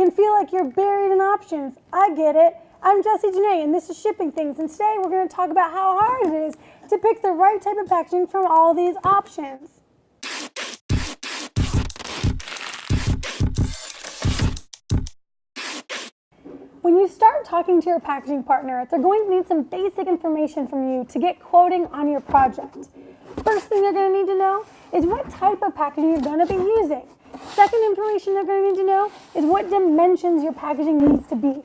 can feel like you're buried in options. I get it. I'm Jessie Janae, and this is Shipping Things, and today we're going to talk about how hard it is to pick the right type of packaging from all these options. When you start talking to your packaging partner, they're going to need some basic information from you to get quoting on your project. First thing they're going to need to know is what type of packaging you're going to be using. Second information they're going to need to know is what dimensions your packaging needs to be.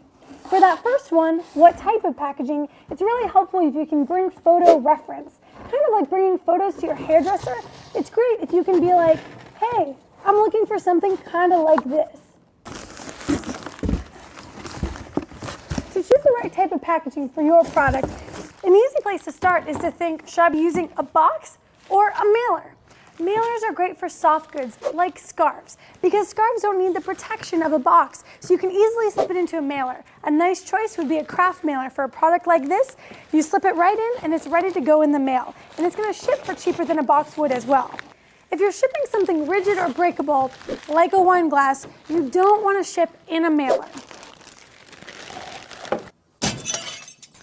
For that first one, what type of packaging, it's really helpful if you can bring photo reference. Kind of like bringing photos to your hairdresser. It's great if you can be like, hey, I'm looking for something kind of like this. To choose the right type of packaging for your product, an easy place to start is to think, should I be using a box or a mailer? Mailers are great for soft goods like scarves because scarves don't need the protection of a box, so you can easily slip it into a mailer. A nice choice would be a craft mailer for a product like this. You slip it right in and it's ready to go in the mail, and it's going to ship for cheaper than a box would as well. If you're shipping something rigid or breakable like a wine glass, you don't want to ship in a mailer.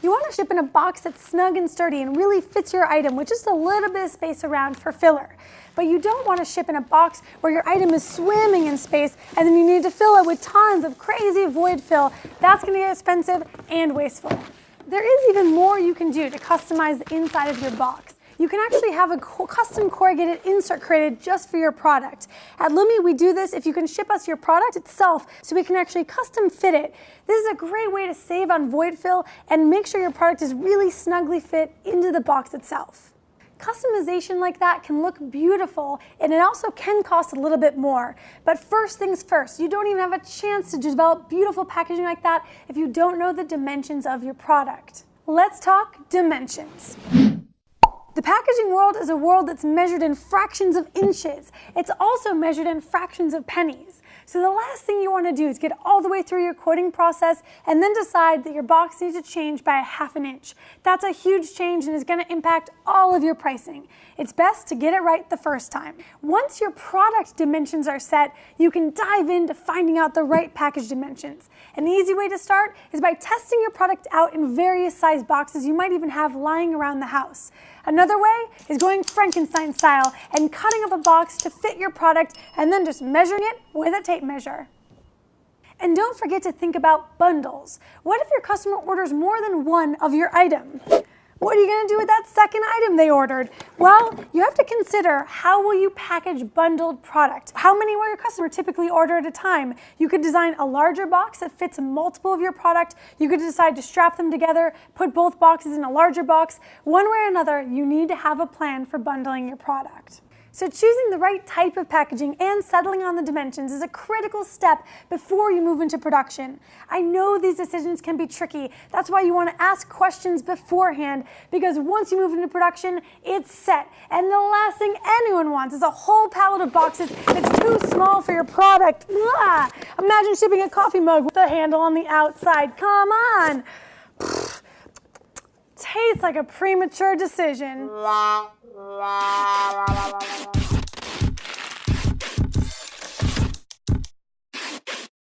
You want to ship in a box that's snug and sturdy and really fits your item with just a little bit of space around for filler. But you don't want to ship in a box where your item is swimming in space and then you need to fill it with tons of crazy void fill. That's going to get expensive and wasteful. There is even more you can do to customize the inside of your box. You can actually have a custom corrugated insert created just for your product. At Lumi, we do this if you can ship us your product itself so we can actually custom fit it. This is a great way to save on void fill and make sure your product is really snugly fit into the box itself. Customization like that can look beautiful, and it also can cost a little bit more. But first things first, you don't even have a chance to develop beautiful packaging like that if you don't know the dimensions of your product. Let's talk dimensions. The packaging world is a world that's measured in fractions of inches. It's also measured in fractions of pennies. So the last thing you want to do is get all the way through your quoting process and then decide that your box needs to change by 1/2 inch. That's a huge change and is going to impact all of your pricing. It's best to get it right the first time. Once your product dimensions are set, you can dive into finding out the right package dimensions. An easy way to start is by testing your product out in various size boxes you might even have lying around the house. Another way is going Frankenstein style and cutting up a box to fit your product and then just measuring it with a tape measure. And don't forget to think about bundles. What if your customer orders more than one of your item? What are you going to do with that second item they ordered? Well, you have to consider, how will you package bundled product? How many will your customer typically order at a time? You could design a larger box that fits multiple of your product. You could decide to strap them together, put both boxes in a larger box. One way or another, you need to have a plan for bundling your product. So choosing the right type of packaging and settling on the dimensions is a critical step before you move into production. I know these decisions can be tricky. That's why you want to ask questions beforehand, because once you move into production, it's set. And the last thing anyone wants is a whole pallet of boxes that's too small for your product. Blah! Imagine shipping a coffee mug with a handle on the outside. Come on! Tastes like a premature decision.